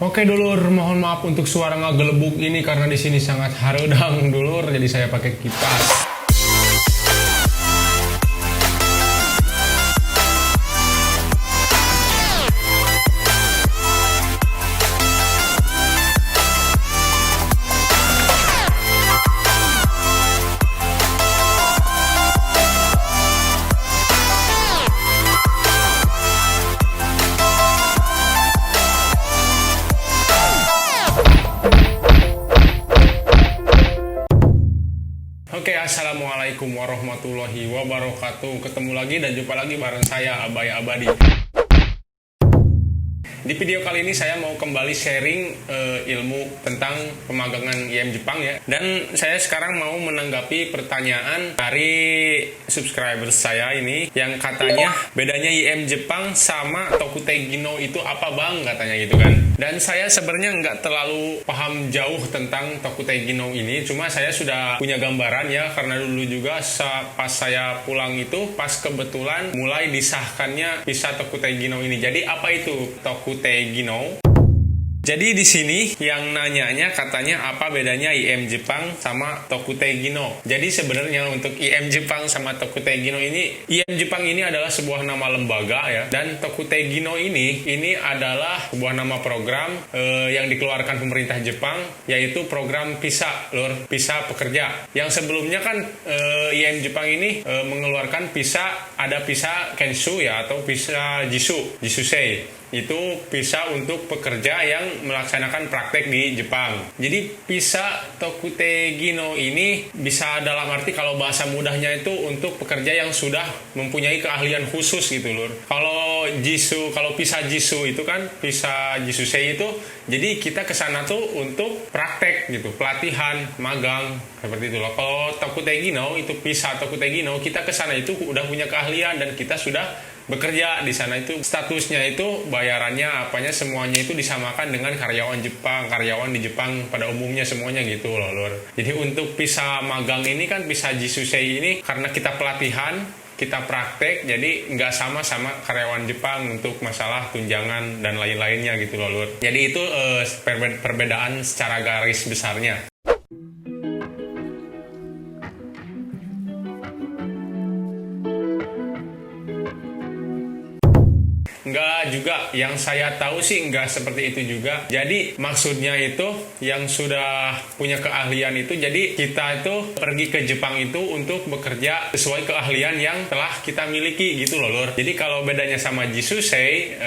Oke dulur, mohon maaf untuk suara ngagelebuk ini karena di sini sangat hareudang dulur, jadi saya pakai kipas. Oke, assalamualaikum warahmatullahi wabarakatuh. Ketemu lagi dan jumpa lagi bareng saya Abai Abadi. Di video kali ini saya mau kembali sharing ilmu tentang pemagangan IM Jepang ya. Dan saya sekarang mau menanggapi pertanyaan dari subscriber saya ini yang katanya bedanya IM Jepang sama Tokutegino itu apa bang, katanya gitu kan. Dan saya sebenarnya nggak terlalu paham jauh tentang Tokutegino ini, cuma saya sudah punya gambaran ya, karena dulu juga pas saya pulang itu pas kebetulan mulai disahkannya visa Tokutegino ini. Jadi apa itu Tokutegino? Jadi di sini yang nanyanya katanya apa bedanya IM Jepang sama Tokutegino. Jadi sebenarnya untuk IM Jepang sama Tokutegino ini, IM Jepang ini adalah sebuah nama lembaga ya, dan Tokutegino ini adalah sebuah nama program yang dikeluarkan pemerintah Jepang, yaitu program visa visa pekerja. Yang sebelumnya kan IM Jepang ini mengeluarkan visa, ada visa Kensu ya, atau visa Jisusei. Itu visa untuk pekerja yang melaksanakan praktek di Jepang. Jadi visa Tokutegino ini bisa dalam arti kalau bahasa mudahnya itu untuk pekerja yang sudah mempunyai keahlian khusus gitu lur. Kalau visa Jisu itu kan visa Jisusei itu, jadi kita ke sana tuh untuk praktek gitu, pelatihan, magang seperti itu loh. Kalau Tokutegino itu visa Tokutegino, kita ke sana itu udah punya keahlian dan kita sudah bekerja di sana, itu statusnya itu bayarannya apanya semuanya itu disamakan dengan karyawan Jepang, karyawan di Jepang pada umumnya semuanya gitu loh lur. Jadi untuk visa magang ini kan visa Jisusei ini karena kita pelatihan, kita praktek, jadi nggak sama karyawan Jepang untuk masalah tunjangan dan lain-lainnya gitu loh lur. Jadi itu perbedaan secara garis besarnya. Enggak juga, yang saya tahu sih enggak seperti itu juga. Jadi maksudnya itu yang sudah punya keahlian itu, jadi kita itu pergi ke Jepang itu untuk bekerja sesuai keahlian yang telah kita miliki gitu loh lur. Jadi kalau bedanya sama Jisusei,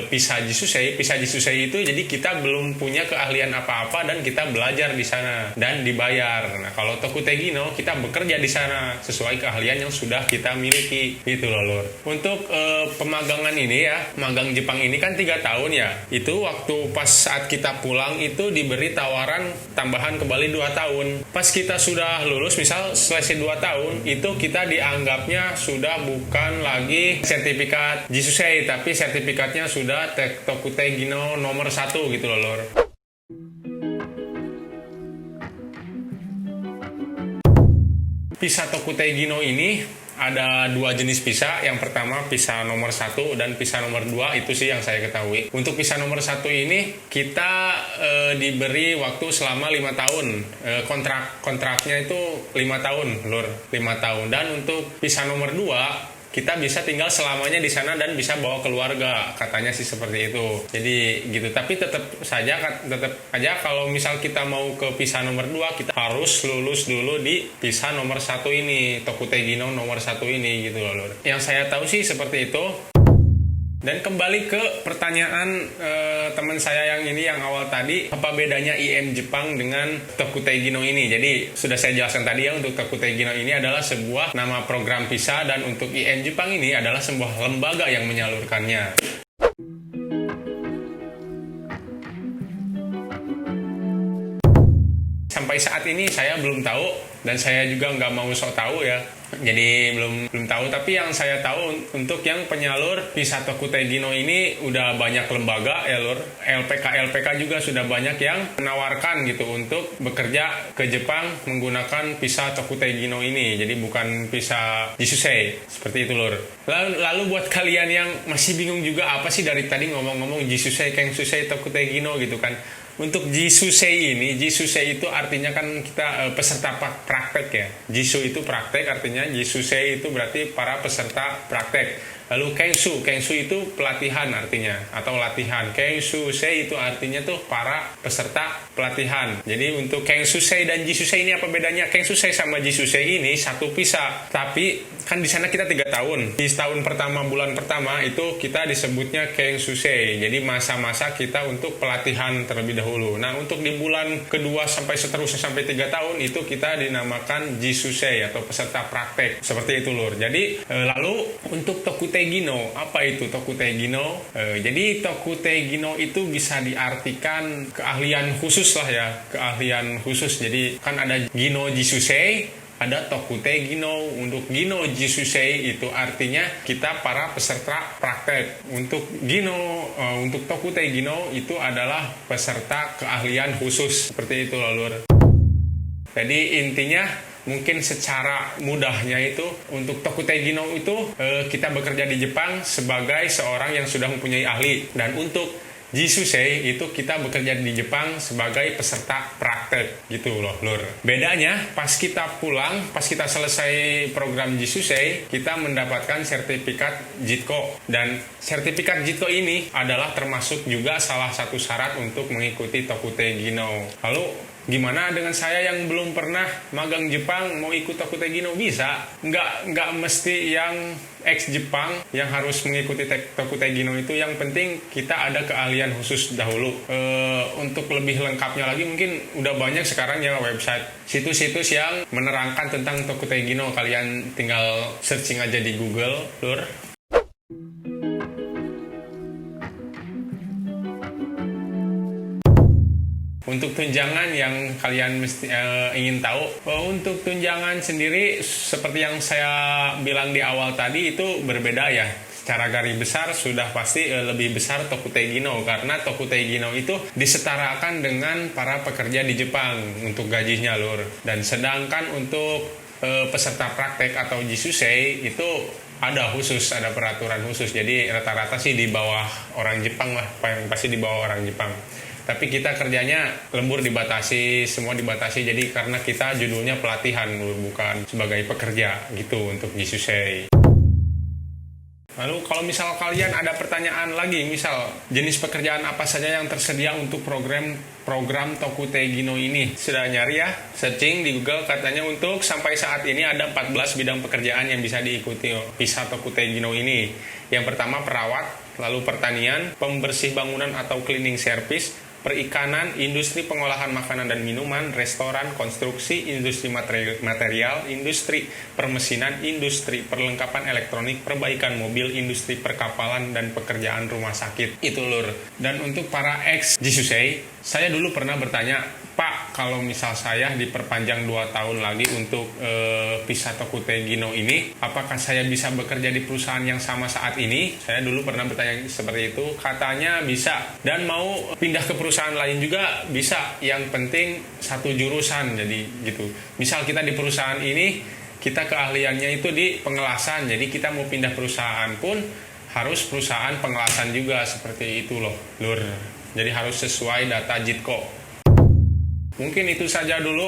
visa Jisusei itu jadi kita belum punya keahlian apa-apa dan kita belajar di sana dan dibayar. Nah kalau Tokutegino kita bekerja di sana sesuai keahlian yang sudah kita miliki gitu loh lur. Untuk pemagangan ini ya, magang Jepang ini kan 3 tahun ya. Itu waktu pas saat kita pulang itu diberi tawaran tambahan kembali 2 tahun. Pas kita sudah lulus, misal selesai 2 tahun, itu kita dianggapnya sudah bukan lagi sertifikat Jisusei, tapi sertifikatnya sudah Tokutegino nomor 1 gitu loh lor. Visa Tokutegino ini ada 2 jenis visa. Yang pertama visa nomor 1 dan visa nomor 2, itu sih yang saya ketahui. Untuk visa nomor 1 ini kita diberi waktu selama 5 tahun. Kontraknya itu 5 tahun lur, 5 tahun. Dan untuk visa nomor 2 kita bisa tinggal selamanya di sana dan bisa bawa keluarga, katanya sih seperti itu. Jadi gitu, tapi tetap aja kalau misal kita mau ke visa nomor 2, kita harus lulus dulu di visa nomor 1 ini, Tokutegino nomor 1 ini gitu loh lur. Yang saya tahu sih seperti itu. Dan kembali ke pertanyaan teman saya yang awal tadi, apa bedanya IM Jepang dengan Tokutegino ini? Jadi sudah saya jelaskan tadi ya, untuk Tokutegino ini adalah sebuah nama program visa, dan untuk IM Jepang ini adalah sebuah lembaga yang menyalurkannya. Sampai saat ini saya belum tahu, dan saya juga nggak mau sok tahu ya, Jadi belum tahu, tapi yang saya tahu untuk yang penyalur visa Tokutei Gino ini udah banyak lembaga ya lur. LPK juga sudah banyak yang menawarkan gitu untuk bekerja ke Jepang menggunakan visa Tokutei Gino ini. Jadi bukan visa Jisusei seperti itu lur. Lalu buat kalian yang masih bingung juga apa sih dari tadi ngomong-ngomong Jisusei, Kensusei, Tokutei Gino gitu kan. Untuk Jisusei itu artinya kan kita peserta praktek ya. Jisu itu praktek, artinya Jisusei itu berarti para peserta praktek. Lalu Kensu itu pelatihan artinya, atau latihan. Kensusei itu artinya tuh para peserta pelatihan. Jadi untuk Kensusei dan Jisusei ini apa bedanya? Kensusei sama Jisusei ini satu visa, tapi kan di sana kita 3 tahun. Di tahun pertama, bulan pertama itu kita disebutnya Kensusei. Jadi masa-masa kita untuk pelatihan terlebih dahulu. Nah, untuk di bulan kedua sampai seterusnya sampai 3 tahun itu kita dinamakan Jisusei atau peserta praktek. Seperti itu lur. Jadi lalu untuk Tokutei Gino, apa itu Tokutei Gino? Jadi Tokutei Gino itu bisa diartikan keahlian khusus lah ya, keahlian khusus. Jadi kan ada Gino Jisusei, ada Tokutei Gino. Untuk Gino Jisusei itu artinya kita para peserta praktek. Untuk untuk Tokutei Gino itu adalah peserta keahlian khusus. Seperti itu lur. Jadi intinya mungkin secara mudahnya itu untuk Tokutei Gino itu kita bekerja di Jepang sebagai seorang yang sudah mempunyai ahli, dan untuk Jisusei itu kita bekerja di Jepang sebagai peserta praktek gitu loh lur. Bedanya pas kita pulang, pas kita selesai program Jisusei, kita mendapatkan sertifikat JITKO, dan sertifikat JITKO ini adalah termasuk juga salah satu syarat untuk mengikuti Tokutei Gino. Lalu gimana dengan saya yang belum pernah magang Jepang mau ikut Tokutei Gino? Bisa, nggak mesti yang ex Jepang yang harus mengikuti Tokutei Gino itu. Yang penting kita ada keahlian khusus dahulu. Untuk lebih lengkapnya lagi mungkin udah banyak sekarang ya website, situs-situs yang menerangkan tentang Tokutei Gino. Kalian tinggal searching aja di Google lur. Untuk tunjangan yang kalian mesti ingin tahu, untuk tunjangan sendiri seperti yang saya bilang di awal tadi itu berbeda ya. Secara garis besar sudah pasti lebih besar Tokutei Gino, karena Tokutei Gino itu disetarakan dengan para pekerja di Jepang untuk gajinya lur. Dan sedangkan untuk peserta praktek atau Jisusei itu ada peraturan khusus. Jadi rata-rata sih di bawah orang Jepang lah, pasti di bawah orang Jepang. Tapi kita kerjanya lembur dibatasi, semua dibatasi. Jadi karena kita judulnya pelatihan, bukan sebagai pekerja gitu untuk Jisusei. Lalu kalau misal kalian ada pertanyaan lagi, misal jenis pekerjaan apa saja yang tersedia untuk program Tokutei Gino ini, sudah nyari ya, searching di Google, katanya untuk sampai saat ini ada 14 bidang pekerjaan yang bisa diikuti visa Tokutei Gino ini. Yang pertama perawat, lalu pertanian, pembersih bangunan atau cleaning service, perikanan, industri pengolahan makanan dan minuman, restoran, konstruksi, industri material, industri permesinan, industri perlengkapan elektronik, perbaikan mobil, industri perkapalan, dan pekerjaan rumah sakit. Itu lur. Dan untuk para ex Jisusei, saya dulu pernah bertanya, Pak, kalau misal saya diperpanjang 2 tahun lagi untuk visa Tokutei Gino ini, apakah saya bisa bekerja di perusahaan yang sama saat ini? Saya dulu pernah bertanya seperti itu, katanya bisa. Dan mau pindah ke perusahaan lain juga bisa, yang penting satu jurusan, jadi gitu. Misal kita di perusahaan ini, kita keahliannya itu di pengelasan, jadi kita mau pindah perusahaan pun harus perusahaan pengelasan juga, seperti itu loh lur. Jadi harus sesuai data JITKO. Mungkin itu saja dulu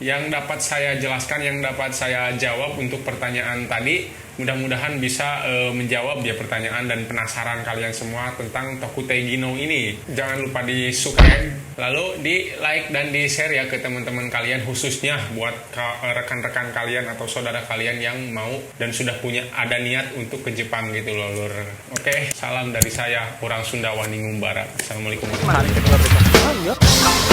yang dapat saya jelaskan, yang dapat saya jawab untuk pertanyaan tadi. Mudah-mudahan bisa menjawab ya pertanyaan dan penasaran kalian semua tentang Tokutei Gino ini. Jangan lupa di subscribe, lalu di like dan di share ya ke teman-teman kalian, khususnya buat rekan-rekan kalian atau saudara kalian yang mau dan sudah punya ada niat untuk ke Jepang gitu loh lur. Oke, salam dari saya, orang Sunda Waningung Barat. Assalamualaikum warahmatullahi wabarakatuh.